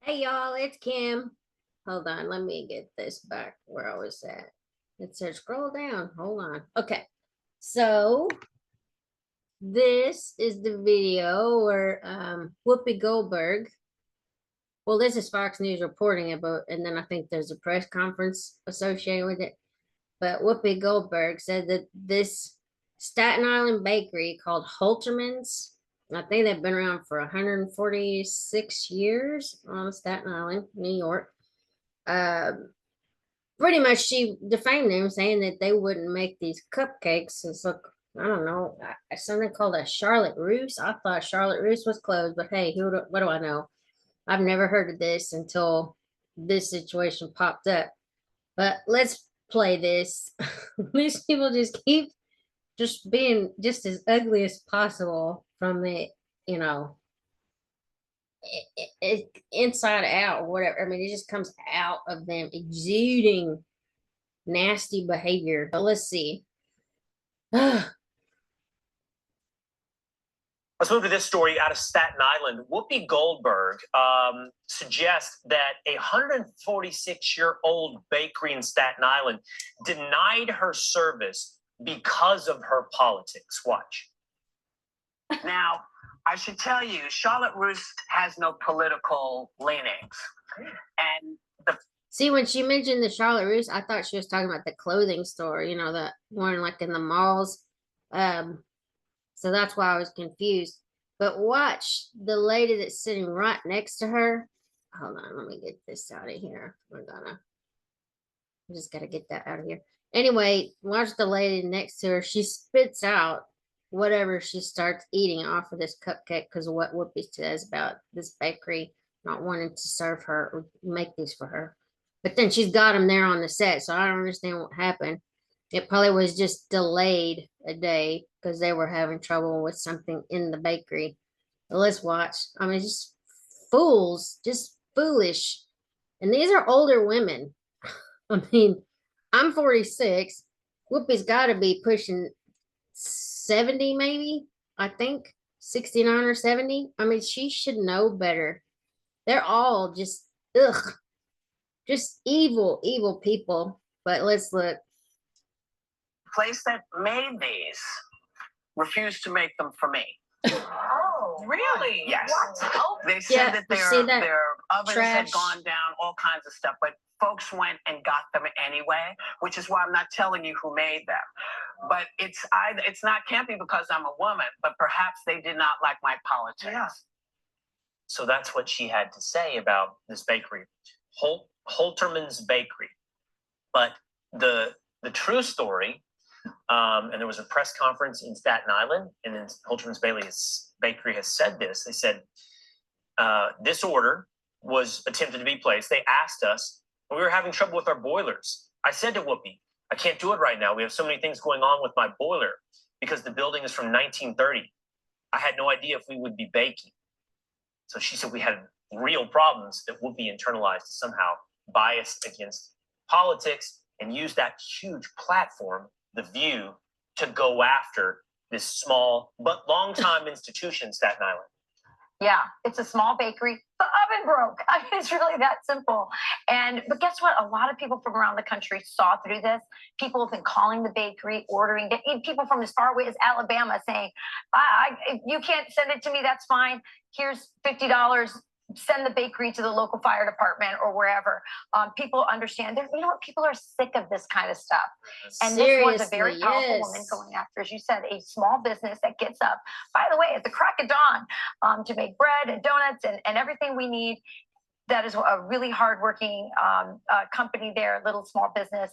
Hey y'all, it's Kim. Hold on, let me get this back where I was at. It says scroll down. Hold on. Okay. So this is the video where Whoopi Goldberg, well, this is Fox News reporting it, but and then I think there's a press conference associated with it. But Whoopi Goldberg said that this Staten Island bakery called Holtermann's, I think they've been around for 146 years on Staten Island, New York. Um, Pretty much she defamed them, saying that they wouldn't make these cupcakes. It's like, I don't know, something called a Charlotte Russe. I thought Charlotte Russe was closed, but hey, what do I know? I've never heard of this until this situation popped up. But let's play this. These people just keep just being just as ugly as possible from the, you know, inside out or whatever. I mean, it just comes out of them exuding nasty behavior. But let's see. Let's move to this story out of Staten Island. Whoopi Goldberg suggests that a 146-year-old bakery in Staten Island denied her service because of her politics. Watch. Now, I should tell you, Charlotte Russe has no political leanings. And See, when she mentioned the Charlotte Russe, I thought she was talking about the clothing store, you know, the one like in the malls. So that's why I was confused. But watch the lady that's sitting right next to her. Hold on, let me get this out of here. I just gotta get that out of here. Anyway, watch the lady next to her. She spits out whatever she starts eating off of this cupcake because of what Whoopi says about this bakery not wanting to serve her or make these for her. But then she's got them there on the set, so I don't understand what happened. It probably was just delayed a day because they were having trouble with something in the bakery. But let's watch. I mean, just fools, just foolish. And these are older women. I mean, I'm 46. Whoopi's got to be pushing 70, maybe. I think 69 or 70. I mean, she should know better. They're all just, ugh, just evil, evil people. But let's look. place that made these refused to make them for me. Oh, really? Yes. What? Oh, They said Yeah, that you see that their ovens had trash? gone down, all kinds of stuff, but folks went and got them anyway, which is why I'm not telling you who made them. But it's not campy because I'm a woman, but perhaps they did not like my politics. Yeah. So that's what she had to say about this bakery, Holtermann's Bakery. But the true story, and there was a press conference in Staten Island, and then Holtermann's Bakery has said this. They said this order was attempted to be placed. They asked us, we were having trouble with our boilers. I said to Whoopi, I can't do it right now. We have so many things going on with my boiler because the building is from 1930. I had no idea if we would be baking. So she said we had real problems that Whoopi internalized to somehow biased against politics and use that huge platform, The View, to go after this small but long-time institution, Staten Island. yeah, it's a small bakery. The oven broke. I mean, it's really that simple. But guess what? A lot of people from around the country saw through this. People have been calling the bakery, ordering it. Even people from as far away as Alabama saying, if you can't send it to me, that's fine. Here's $50. Send the bakery to the local fire department or wherever. People understand. You know what? People are sick of this kind of stuff. And this was a very powerful woman going after, as you said, a small business that gets up, by the way, at the crack of dawn to make bread and donuts and everything we need. That is a really hardworking company there, little small business.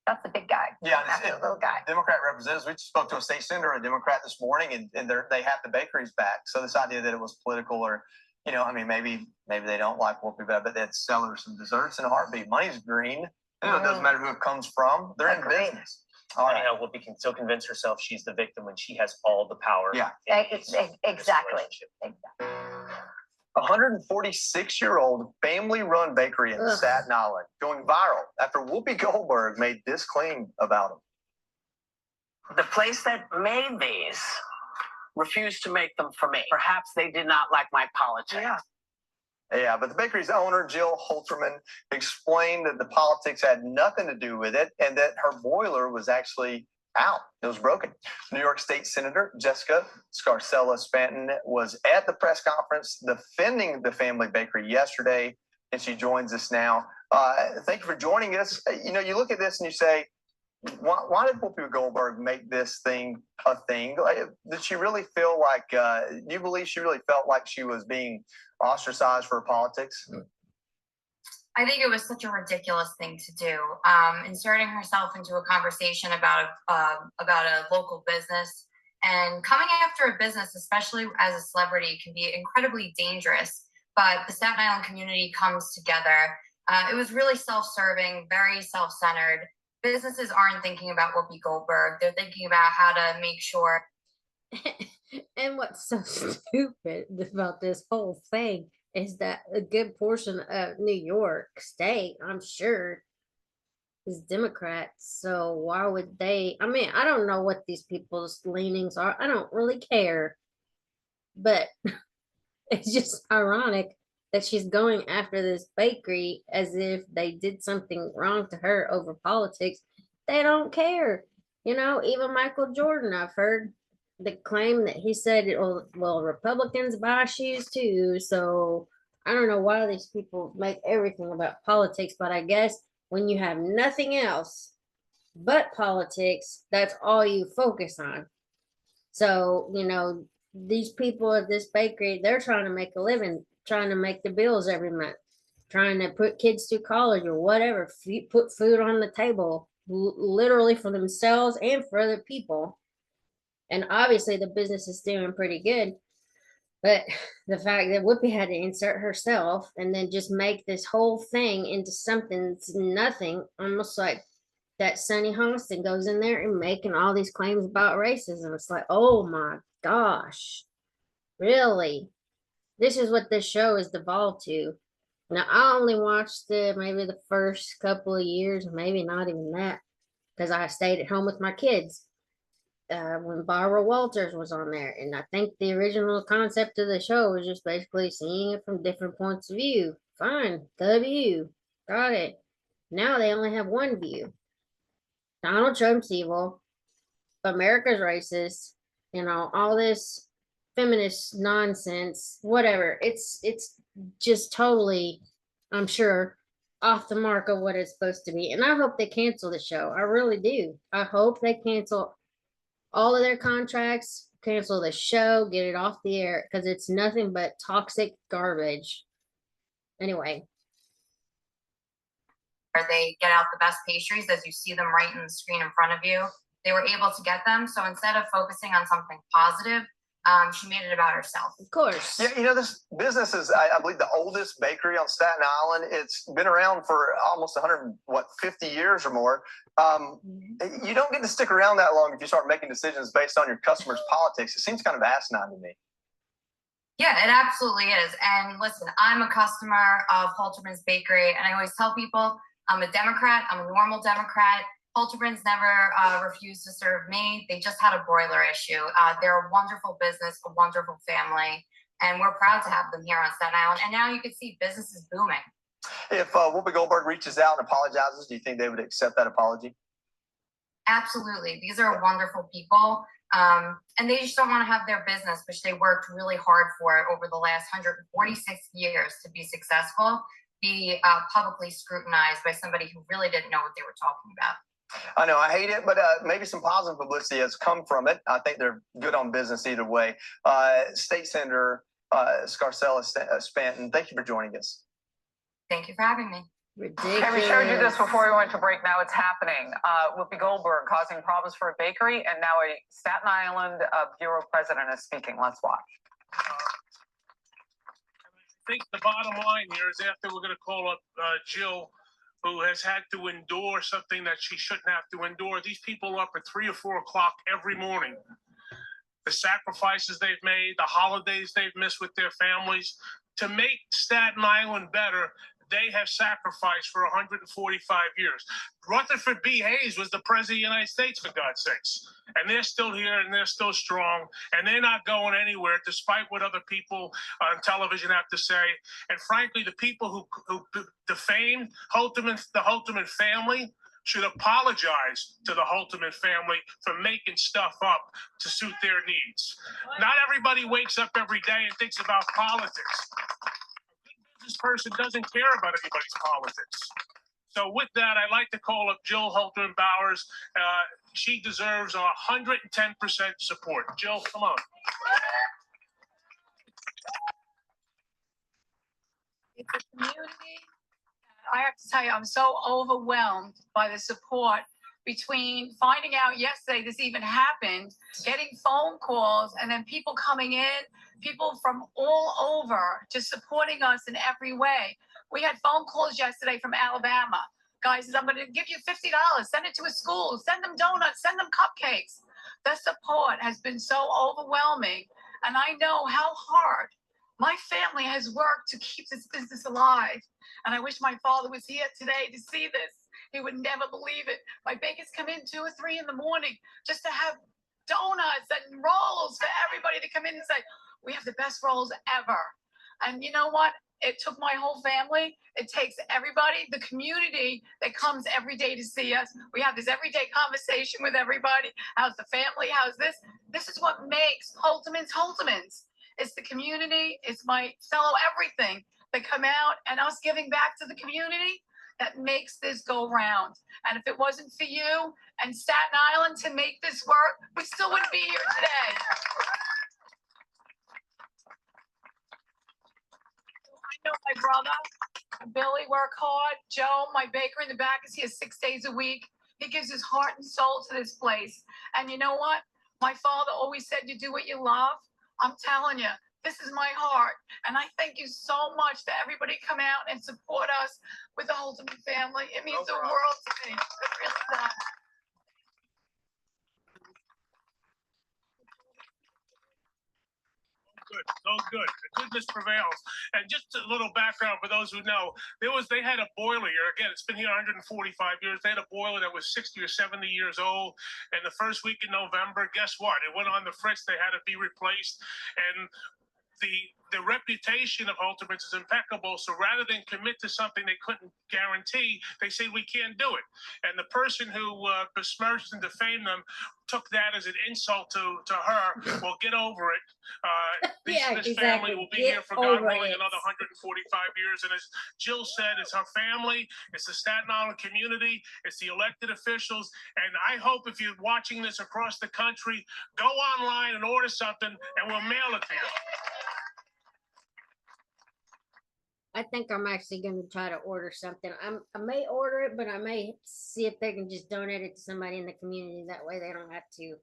That's the big guy. Yeah, that's the little guy. Democrat representatives. We spoke to a state senator, a Democrat this morning, and they have the bakeries back. So this idea that it was political or, you know, I mean, maybe they don't like Whoopi, but they'd sell her some desserts in a heartbeat. Money's green. You know, it doesn't matter who it comes from. They're in business. All right. How Whoopi can still convince herself she's the victim when she has all the power. Yeah, exactly. A 146-year-old family-run bakery in Staten Island going viral after Whoopi Goldberg made this claim about them. The place that made these refused to make them for me. Perhaps they did not like my politics. Yeah. Yeah, but the bakery's owner, Jill Holtermann, explained that the politics had nothing to do with it and that her boiler was actually out. It was broken. New York State Senator Jessica Scarcella Stanton was at the press conference defending the family bakery yesterday, and she joins us now. Thank you for joining us. You know, you look at this and you say, why did Whoopi Goldberg make this thing a thing? Did she really feel like, do you believe she really felt like she was being ostracized for her politics? I think it was such a ridiculous thing to do. Inserting herself into a conversation about a local business and coming after a business, especially as a celebrity, can be incredibly dangerous. But the Staten Island community comes together. It was really self-serving, very self-centered. Businesses aren't thinking about Whoopi Goldberg. They're thinking about how to make sure. And what's so stupid about this whole thing is that a good portion of New York State, I'm sure, is Democrats. So why would they? I mean, I don't know what these people's leanings are. I don't really care. But it's just ironic that she's going after this bakery as if they did something wrong to her over politics. They don't care. You know, even Michael Jordan, I've heard the claim that he said, well, Republicans buy shoes too. So I don't know why these people make everything about politics, but I guess when you have nothing else but politics, that's all you focus on. So, you know, these people at this bakery, they're trying to make a living, trying to make the bills every month, trying to put kids through college or whatever, put food on the table, literally for themselves and for other people. And obviously the business is doing pretty good. But the fact that Whoopi had to insert herself and then just make this whole thing into something that's nothing, almost like that Sunny Hostin goes in there and making all these claims about racism. It's like, oh my gosh, really? This is what this show is devolved to. Now, I only watched maybe the first couple of years, maybe not even that, because I stayed at home with my kids when Barbara Walters was on there. And I think the original concept of the show was just basically seeing it from different points of view. Fine, the view. Got it. Now they only have one view. Donald Trump's evil. America's racist. You know, all this feminist nonsense, whatever. It's just totally, I'm sure, off the mark of what it's supposed to be. And I hope they cancel the show. I really do. I hope they cancel all of their contracts, cancel the show, get it off the air, because it's nothing but toxic garbage. Anyway. They get out the best pastries as you see them right in the screen in front of you. They were able to get them. So instead of focusing on something positive, she made it about herself. Of course. Yeah, you know, this business is, I believe, the oldest bakery on Staten Island. It's been around for almost 150 years or more. You don't get to stick around that long if you start making decisions based on your customers' politics. It seems kind of asinine to me. Yeah, it absolutely is. And listen, I'm a customer of Holtermann's Bakery, and I always tell people I'm a Democrat. I'm a normal Democrat. Holtermann's never refused to serve me. They just had a broiler issue. They're a wonderful business, a wonderful family, and we're proud to have them here on Staten Island. And now you can see business is booming. If Whoopi Goldberg reaches out and apologizes, do you think they would accept that apology? Absolutely. These are wonderful people. And they just don't want to have their business, which they worked really hard for over the last 146 years to be successful, be publicly scrutinized by somebody who really didn't know what they were talking about. I know, I hate it, but maybe some positive publicity has come from it. I think they're good on business either way. State Senator Scarcella Stanton, thank you for joining us. Thank you for having me. Ridiculous. And we showed you this before we went to break. Now it's happening. Whoopi Goldberg causing problems for a bakery, and now a Staten Island bureau president is speaking. Let's watch. I think the bottom line here is after we're going to call up Jill, who has had to endure something that she shouldn't have to endure. These people are up at 3 or 4 o'clock every morning. The sacrifices they've made, the holidays they've missed with their families to make Staten Island better. they have sacrificed for 145 years. Rutherford B. Hayes was the president of the United States, for God's sakes. And they're still here and they're still strong and they're not going anywhere despite what other people on television have to say. And frankly, the people who defamed the Holtermann family should apologize to the Holtermann family for making stuff up to suit their needs. Not everybody wakes up every day and thinks about politics. This person doesn't care about anybody's politics. So with that, I'd like to call up Jill Holtermann Bowers. She deserves 110% support. Jill, come on. It's a community. I have to tell you, I'm so overwhelmed by the support between finding out yesterday this even happened, getting phone calls, and then people coming in, people from all over just supporting us in every way. We had phone calls yesterday from Alabama. Guy says, I'm going to give you $50, send it to a school, send them donuts, send them cupcakes. The support has been so overwhelming, and I know how hard my family has worked to keep this business alive. And I wish my father was here today to see this. He would never believe it. My bakers come in 2 or 3 in the morning just to have donuts and rolls for everybody to come in and say, we have the best rolls ever. And you know what? It took my whole family. It takes everybody, the community that comes every day to see us. We have this everyday conversation with everybody. How's the family? How's this? This is what makes Holtermann's Holtermann's. It's the community. It's my fellow everything that come out and us giving back to the community that makes this go round. And if it wasn't for you and Staten Island to make this work, we still wouldn't be here today. I know my brother, Billy, work hard. Joe, my baker in the back, is here 6 days a week. He gives his heart and soul to this place. And you know what? My father always said, you do what you love. I'm telling you, this is my heart. And I thank you so much to everybody come out and support us with the Holtermann family. It means the world to me. It really does. Good, so good. The goodness prevails. And just a little background for those who know, they had a boiler here. Again, it's been here 145 years. They had a boiler that was 60 or 70 years old. And the first week in November, guess what? It went on the fritz. They had to be replaced. And the reputation of Holtermann's is impeccable. So rather than commit to something they couldn't guarantee, they say we can't do it. And the person who besmirched and defamed them took that as an insult to her. Well, get over it. This family will be here for God willing another 145 years. And as Jill said, it's her family, it's the Staten Island community, it's the elected officials. And I hope if you're watching this across the country, go online and order something and we'll mail it to you. I think I'm actually going to try to order something. I may order it, but I may see if they can just donate it to somebody in the community. That way they don't have to,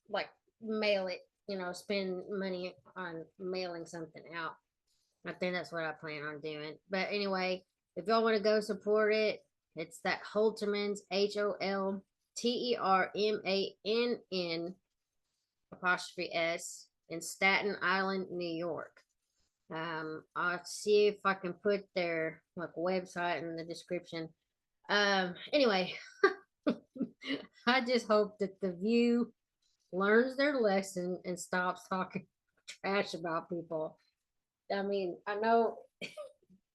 like, mail it, spend money on mailing something out. I think that's what I plan on doing. But anyway, if y'all want to go support it, it's that Holtermann's, HOLTERMANN''S in Staten Island, New York. I'll see if I can put their website in the description. Anyway, I just hope that the View learns their lesson and stops talking trash about people. I mean, I know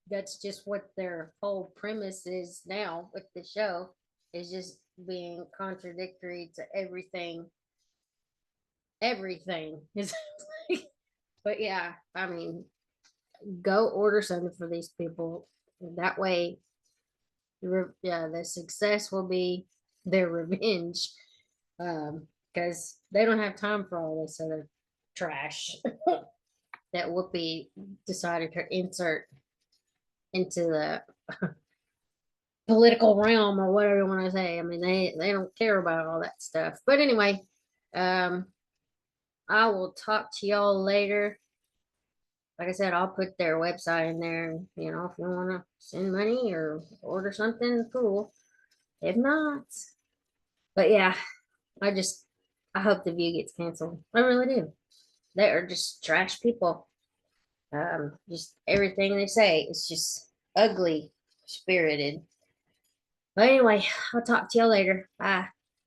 that's just what their whole premise is now with the show, is just being contradictory to everything. But yeah, I mean, go order something for these people. That way, the success will be their revenge, because they don't have time for all this other trash that Whoopi decided to insert into the political realm, or whatever you want to say. I mean, they don't care about all that stuff. But anyway, I will talk to y'all later. Like I said, I'll put their website in there. If you want to send money or order something, cool. If not, but yeah, I hope the View gets canceled. I really do. They are just trash people. Just everything they say, it's just ugly spirited. But anyway, I'll talk to you later. Bye.